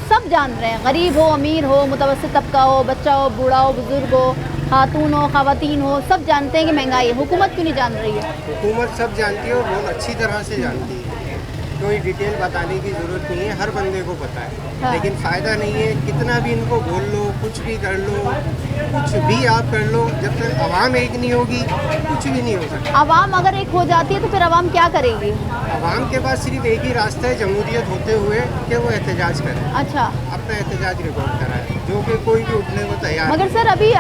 सब जान रहे हैं, गरीब हो, अमीर हो, मुतवस्सित तबका हो, बच्चा हो, बूढ़ा हो, बुज़ुर्ग हो, खातून हो, ख़वातीन हो, सब जानते हैं कि महंगाई है। हुकूमत क्यों नहीं जान रही है? हुकूमत सब जानती है और बहुत अच्छी तरह से जानती है। कोई डिटेल बताने की ज़रूरत नहीं है, हर बंदे को पता है। हाँ। लेकिन फ़ायदा नहीं है, कितना भी इनको बोल लो, कुछ भी कर लो, कुछ भी आप कर लो, जब तक आवाम एक नहीं होगी कुछ भी नहीं हो सकता। आवाम अगर एक हो जाती है तो फिर आवाम क्या करेगी? आवाम के पास सिर्फ एक ही रास्ता है जमहूरियत होते हुए कि वो एहतजाज करे, अच्छा, अपना एहतजाज रिकॉर्ड कराए, जो कि कोई भी उठने को तैयार मगर सर अभी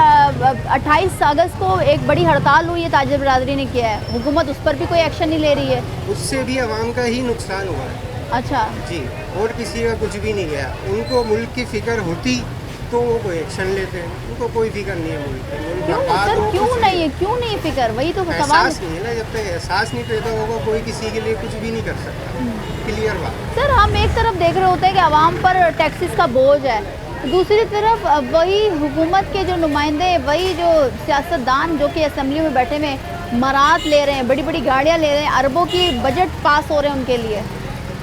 28 अगस्त को एक बड़ी हड़ताल हुई है, ताजिर बिरादरी ने किया है, हुकूमत उस पर भी कोई एक्शन नहीं ले रही है। उससे भी आवाम का ही नुकसान हुआ है। अच्छा जी, और किसी का कुछ भी नहीं गया। उनको मुल्क की फ़िक्र होती तो वो कोई एक्शन लेते हैं, उनको कोई फिक्र नहीं है मुल्क की। क्यों सर, क्यों नहीं है, क्यों नहीं फिक्र? वही तो सवाल एहसास नहीं है ना, जब तक एहसास नहीं पैदा होगा कोई किसी के लिए कुछ भी नहीं कर सकता। क्लियर बात। सर हम एक तरफ देख रहे होते हैं कि आवाम पर टैक्सेस का बोझ है, दूसरी तरफ वही हुकूमत के जो नुमाइंदे, वही जो सियासतदान जो कि असम्बली में बैठे में मरात ले रहे हैं, बड़ी बड़ी गाड़ियाँ ले रहे हैं, अरबों की बजट पास हो रहे हैं उनके लिए।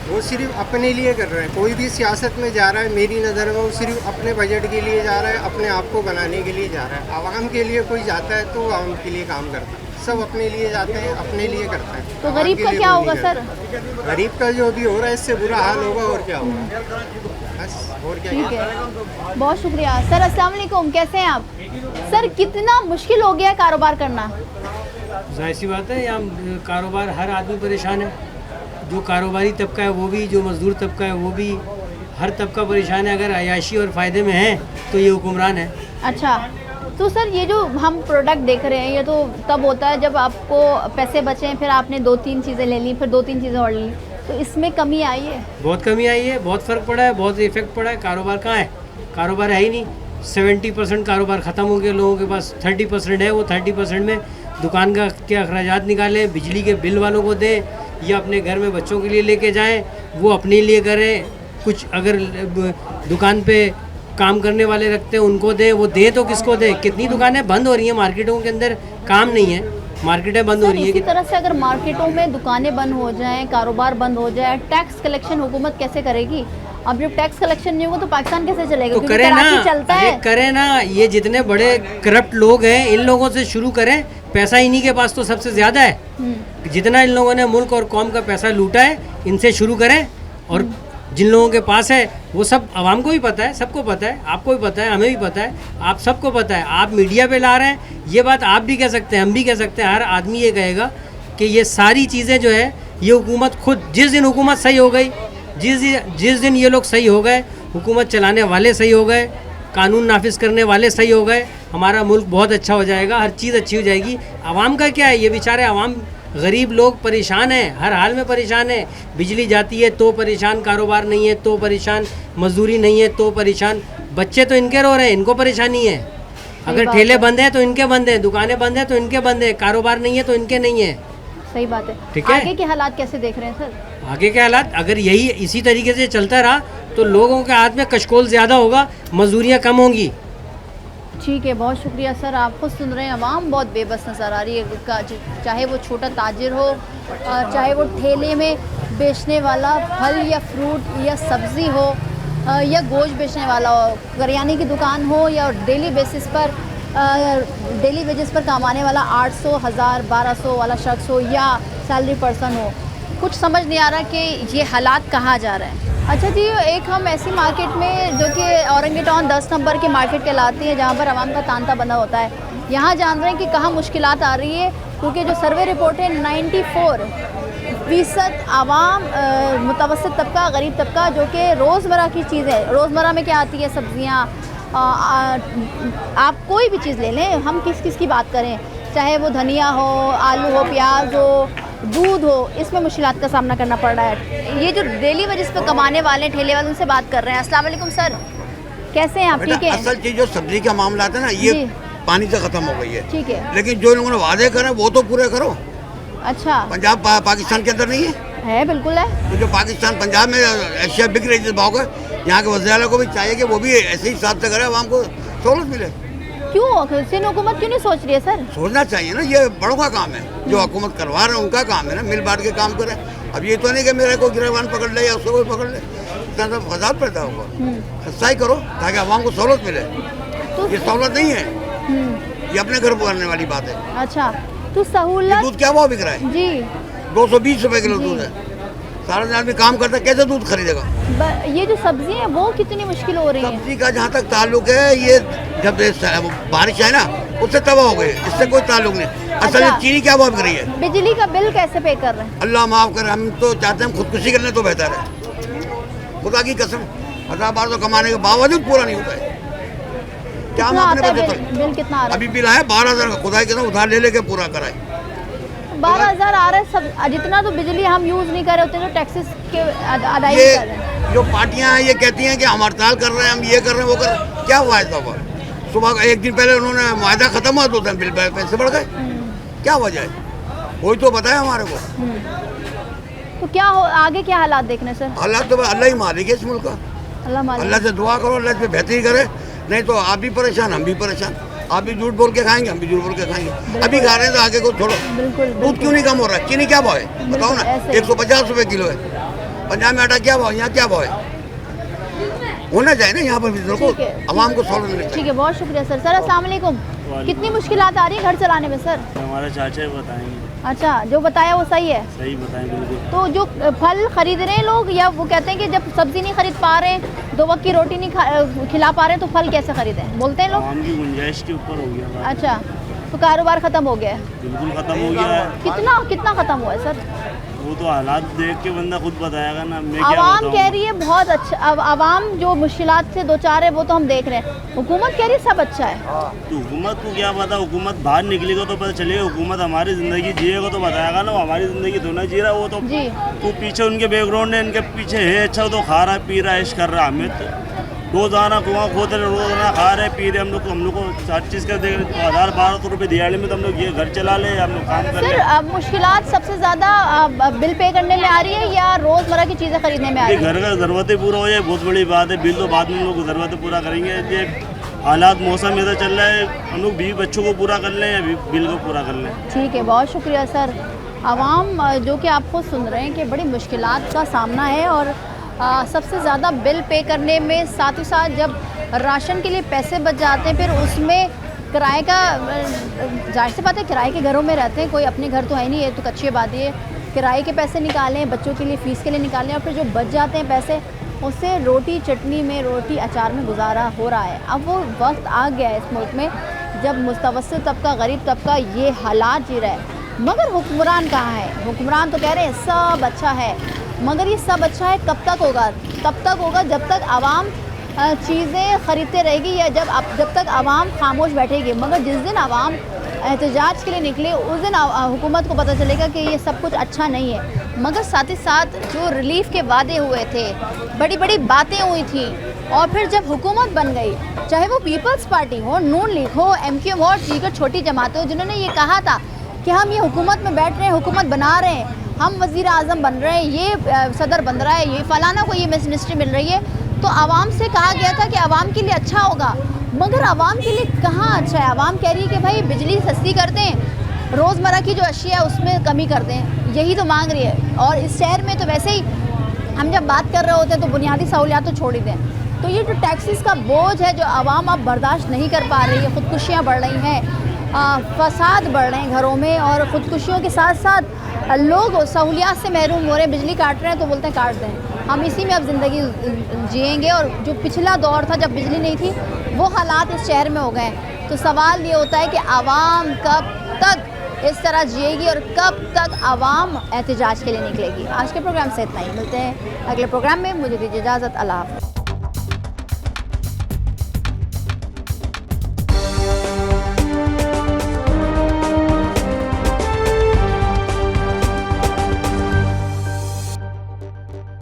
वो सिर्फ अपने लिए कर रहे हैं। कोई भी सियासत में जा रहा है मेरी नज़र में वो सिर्फ अपने बजट के लिए जा रहा है, अपने आप को बनाने के लिए जा रहा है। आवाम के लिए कोई जाता है तो आवाम के लिए काम करता है, सब अपने लिए जाते हैं, अपने लिए करता है। तो गरीब का क्या होगा सर? गरीब का जो भी हो रहा है इससे बुरा हाल होगा, और क्या होगा, बस और क्या। ठीक है, बहुत शुक्रिया। सर अस्सलाम वालेकुम, कैसे हैं आप? सर कितना मुश्किल हो गया है कारोबार करना? जाहिर सी बात है, यहाँ कारोबार हर आदमी परेशान है, जो कारोबारी तबका है वो भी, जो मज़दूर तबका है वो भी, हर तबका परेशान है। अगर अयाशी और फ़ायदे में है तो ये हुक्मरान है। अच्छा, तो सर ये जो हम प्रोडक्ट देख रहे हैं ये तो तब होता है जब आपको पैसे बचें, फिर आपने 2-3 चीज़ें ले ली, फिर 2-3 चीज़ें और ले ली, तो इसमें कमी आई है? बहुत कमी आई है, बहुत फ़र्क पड़ा है, बहुत इफेक्ट पड़ा है। कारोबार कहाँ है? कारोबार है ही नहीं। 70% कारोबार ख़त्म हो गया, लोगों के पास 30% है। वो 30% में दुकान का के अखराजात निकालें, बिजली के बिल वालों को दें, या अपने घर में बच्चों के लिए लेके जाएं, वो अपने लिए करें। कुछ अगर दुकान पे काम करने वाले रखते हैं उनको दें, वो दें तो किसको दें? कितनी दुकानें बंद हो रही हैं, मार्केटों के अंदर काम नहीं है, मार्केटें बंद हो रही हैं। इसी तरह से अगर मार्केटों में दुकानें बंद हो जाएं, कारोबार बंद हो जाए, टैक्स कलेक्शन हुकूमत कैसे करेगी? अब जब टैक्स कलेक्शन नहीं होगा तो पाकिस्तान कैसे चलेगा? तो करें ना, चलता है। करें ना, ये जितने बड़े करप्ट लोग हैं इन लोगों से शुरू करें। पैसा इन्हीं के पास तो सबसे ज़्यादा है। जितना इन लोगों ने मुल्क और कौम का पैसा लूटा है इनसे शुरू करें, और जिन लोगों के पास है वो सब आवाम को भी पता है, सबको पता है, आपको भी पता है, हमें भी पता है, आप सबको पता है। आप मीडिया पे ला रहे हैं, ये बात आप भी कह सकते हैं, हम भी कह सकते हैं, हर आदमी ये कहेगा कि ये सारी चीज़ें जो है ये हुकूमत खुद, जिस दिन हुकूमत सही हो गई, जिस दिन ये लोग सही हो गए, हुकूमत चलाने वाले सही हो गए, कानून नाफिज करने वाले सही हो गए, हमारा मुल्क बहुत अच्छा हो जाएगा, हर चीज़ अच्छी हो जाएगी। आवाम का क्या है? ये बेचारे आवाम, गरीब लोग परेशान हैं, हर हाल में परेशान है। बिजली जाती है तो परेशान, कारोबार नहीं है तो परेशान, मजदूरी नहीं है तो परेशान। बच्चे तो इनके रो रहे हैं, इनको परेशानी है। अगर ठेले बंद हैं तो इनके बंद हैं, दुकानें बंद हैं तो इनके बंद हैं, कारोबार नहीं है तो इनके नहीं है। सही बात है। ठीक है, आगे के हालात कैसे देख रहे हैं सर? आगे के हालात अगर यही इसी तरीके से चलता रहा तो लोगों के हाथ में कशकोल ज़्यादा होगा, मजदूरियाँ कम होंगी। ठीक है, बहुत शुक्रिया सर। आप खुद सुन रहे हैं, आवाम बहुत बेबस नज़र आ रही है, चाहे वो छोटा ताजिर हो, चाहे वो ठेले में बेचने वाला फल या फ्रूट या सब्ज़ी हो, या गोश्त बेचने वाला हो, करियाने की दुकान हो, या डेली बेसिस पर डेली वेजेस पर कमाने वाला 800, 1000, 1200 वाला शख्स हो, या सैलरी पर्सन हो। कुछ समझ नहीं आ रहा कि ये हालात कहाँ जा रहे हैं। अच्छा जी, एक हम ऐसी मार्केट में जो कि औरंगी टाउन 10 नंबर की मार्केट कहलाती है, जहाँ पर आवाम का तांता बंधा होता है, यहाँ जान रहे हैं कि कहाँ मुश्किलात आ रही है, क्योंकि जो सर्वे रिपोर्ट है 94% आवाम मुतवस्सित तबका, गरीब तबका, जो कि रोज़मर्रा की चीज़ें, रोज़मर्रा में क्या आती है, सब्ज़ियाँ, आप कोई भी चीज़ ले लें, हम किस की बात करें, चाहे वो धनिया हो, आलू हो, प्याज हो, दूध हो, इसमें मुश्किलात का सामना करना पड़ रहा है। ये जो डेली वेजेस पे कमाने वाले ठेले वाले, उनसे बात कर रहे हैं। अस्सलाम वालेकुम सर, कैसे हैं आप? ठीक है। असल चीज जो सब्जी का मामला है ना, ये पानी से खत्म हो गई है। ठीक है। लेकिन जो लोगों ने वादे करे वो तो पूरे करो। अच्छा। पंजाब पाकिस्तान के अंदर नहीं है? बिल्कुल है। तो जो पाकिस्तान पंजाब में एशिया बिक रही है भाव का, यहाँ के वज़ीर को भी चाहिए कि वो भी ऐसे ही हिसाब से करे, आवाम को सहूलत मिले। क्यों सिंध हुकूमत क्यों नहीं सोच रही है सर? सोचना चाहिए ना, ये बड़ों का काम है, जो हुकूमत करवा रहे हैं उनका काम है ना, मिल बांट के काम करे। अब ये तो नहीं कि मेरे को गिरफ्तार पकड़ ले या उसको कोई पकड़ ले, इतना सब फसाद पैदा होगा। सच्चाई करो ताकि आवाम को सहूलत मिले। तो ये सहूलत नहीं है, ये अपने घर पर करने वाली बात है। अच्छा, तो सहूलत, दूध क्या भाव बिक रहा है जी? 220 रुपए किलो दूध है। सारा दिन आदमी काम करता है, कैसे दूध खरीदेगा? ये जो सब्जी है वो कितनी मुश्किल हो रही है? सब्जी का जहाँ तक ताल्लुक है, ये जब बारिश है ना, उससे तबाह हो गए, इससे कोई ताल्लुक नहीं। असल में चीनी क्या भाव बिक रही है? बिजली का बिल कैसे पे कर रहे हैं? अल्लाह माफ करे, हम तो चाहते हैं खुदकुशी करने तो बेहतर है। खुदा की कसम, 1000 1200 कमाने के बावजूद पूरा नहीं होता है। क्या हम अपने बिल कितना आ रहा है? अभी बिल आया 12,000 का, खुदा की कसम उधार ले लेके पूरा कराए। 12,000 आ रहा है सब, जितना तो बिजली हम यूज़ नहीं कर रहे होते, जो टैक्सेस के अदायगी कर रहे हैं। जो पार्टियां हैं ये कहती हैं कि हम हड़ताल कर रहे हैं, हम ये कर रहे हैं, वो कर रहे हैं, क्या वायदा हुआ? सुबह एक दिन पहले उन्होंने वायदा खत्म हुआ, 2 दिन बिल पैसे बढ़ गए, क्या वजह है? कोई तो बताए हमारे को। तो क्या हो आगे, क्या हालात देखने सर? हालात तो अल्लाह ही मालिक है इस मुल्क का। अल्लाह से दुआ करो, अल्लाह से बेहतरी करे, नहीं तो आप भी परेशान, हम भी परेशान। आप भी झूठ बोल के खाएंगे, हम भी झूठ बोल के खाएंगे। अभी खा रहे हैं तो आगे को छोड़ो। दूध क्यों नहीं कम हो रहा है? चीनी क्या भाव है बताओ ना? 150 रुपए किलो है। पंजाब में आटा क्या भाव, यहाँ क्या भाव है? होना चाहिए ना यहाँ पर भी, आवाम को सहूलत मिलनी चाहिए। ठीक है, बहुत शुक्रिया सर। सर अस्सलाम वालेकुम, कितनी मुश्किलात आ रही है घर चलाने में सर? हमारे चाचा बताएंगे। अच्छा, जो बताया वो सही है? सही बताएं बिल्कुल। तो जो फल खरीद रहे हैं लोग, या वो कहते हैं कि जब सब्जी नहीं खरीद पा रहे हैं, 2 वक्त की रोटी नहीं खिला पा रहे हैं, तो फल कैसे खरीदें? बोलते हैं लोग आम की गुंजाइश के ऊपर हो गया। अच्छा, तो कारोबार खत्म हो गया है? बिल्कुल खत्म हो गया है। कितना खत्म हुआ है सर? वो तो हालात देख के बंदा खुद बताएगा ना। मैं क्या आवाम कह रही है बहुत अच्छा, अब आवाम जो मुश्किलात से 2-4 है वो तो हम देख रहे हैं, हुकूमत कह रही है सब अच्छा है। तो हुकूमत को क्या पता? हुकूमत बाहर निकलेगा तो पता चलेगा। हुकूमत हमारी ज़िंदगी जिएगा तो बताएगा ना, हमारी ज़िंदगी तो ना जी रहा वो तो। तो पीछे उनके बैकग्राउंड है, इनके पीछे है अच्छा, तो खा रहा पी रहा ऐश कर रहा। हमें तो रोज़ाना कुआं खोद रहे, रोज़ाना खा रहे पी रहे। हम लोग को हर चीज़ कर दे, 1000-1200 रुपये दिहाड़ी में तो हम लोग ये घर चला ले, हम लोग काम कर ले। सर मुश्किलात सबसे ज़्यादा बिल पे करने में आ रही है या रोज़मर्रा की चीज़ें खरीदने में आ रही है? घर का ज़रूरतें पूरा हो जाए बहुत बड़ी बात है, बिल तो बाद में हम लोग ज़रूरतें पूरा करेंगे। ये हालात मौसम ऐसा चल रहा है, हम लोग 20 बच्चों को पूरा कर लें या बिल को पूरा कर लें। ठीक है, बहुत शुक्रिया सर। आवाम जो कि आपको सुन रहे हैं कि बड़ी मुश्किलात का सामना है, और सबसे ज़्यादा बिल पे करने में, साथ ही साथ जब राशन के लिए पैसे बच जाते हैं, फिर उसमें किराए का, जाहिर सी बात है किराए के घरों में रहते हैं, कोई अपने घर तो है नहीं, ये तो कच्ची बात है। किराए के पैसे निकालें, बच्चों के लिए फ़ीस के लिए निकालें, और फिर जो बच जाते हैं पैसे, उससे रोटी चटनी में, रोटी अचार में गुजारा हो रहा है। अब वो वक्त आ गया है इस मुल्क में जब मुस्तवस्सित तबका, गरीब तबका ये हालात जी रहा है। मगर हुक्मरान कहाँ है? हुक्मरान तो कह रहे हैं सब अच्छा है, मगर ये सब अच्छा है कब तक होगा? तब तक होगा जब तक आवाम चीज़ें ख़रीदते रहेगी, या जब तक आवाम खामोश बैठेगी। मगर जिस दिन आवाम एहतजाज के लिए निकले, उस दिन हुकूमत को पता चलेगा कि ये सब कुछ अच्छा नहीं है। मगर साथ ही साथ जो रिलीफ के वादे हुए थे, बड़ी बड़ी बातें हुई थी, और फिर जब हुकूमत बन गई, चाहे वो पीपल्स पार्टी हो, नून लीग हो, MQ हो, और दीगर छोटी जमातें हो, जिन्होंने ये कहा था कि हम ये हुकूमत में बैठ रहे हैं, हुकूमत बना रहे हैं, हम वज़ीर आज़म बन रहे हैं, ये सदर बन रहा है, ये फ़लाना को ये मिनिस्ट्री मिल रही है, तो आवाम से कहा गया था कि आवाम के लिए अच्छा होगा, मगर आवाम के लिए कहाँ अच्छा है? आवाम कह रही है कि भाई बिजली सस्ती कर दें, रोज़मर्रा की जो अशिया है उसमें कमी कर दें, यही तो मांग रही है। और इस शहर में तो वैसे ही हम जब बात कर रहे होते हैं तो बुनियादी सहूलियात तो छोड़ ही दें। तो ये जो टैक्सेस का बोझ है जो आवाम अब बर्दाश्त नहीं कर पा रही है, ख़ुदकुशियाँ बढ़ रही हैं, फसाद बढ़ रहे हैं घरों में, और ख़ुदकुशियों के साथ साथ लोग सहूलियात से महरूम हो रहे हैं। बिजली काट रहे हैं तो बोलते हैं काट दें, हम इसी में अब ज़िंदगी जिएंगे। और जो पिछला दौर था जब बिजली नहीं थी वो हालात इस शहर में हो गए हैं। तो सवाल ये होता है कि आवाम कब तक इस तरह जिएगी और कब तक आवाम एहतजाज के लिए निकलेगी। आज के प्रोग्राम से इतना ही, मिलते हैं अगले प्रोग्राम में, मुझे दीजिए इजाज़त, अल्लाह हाफ़िज़।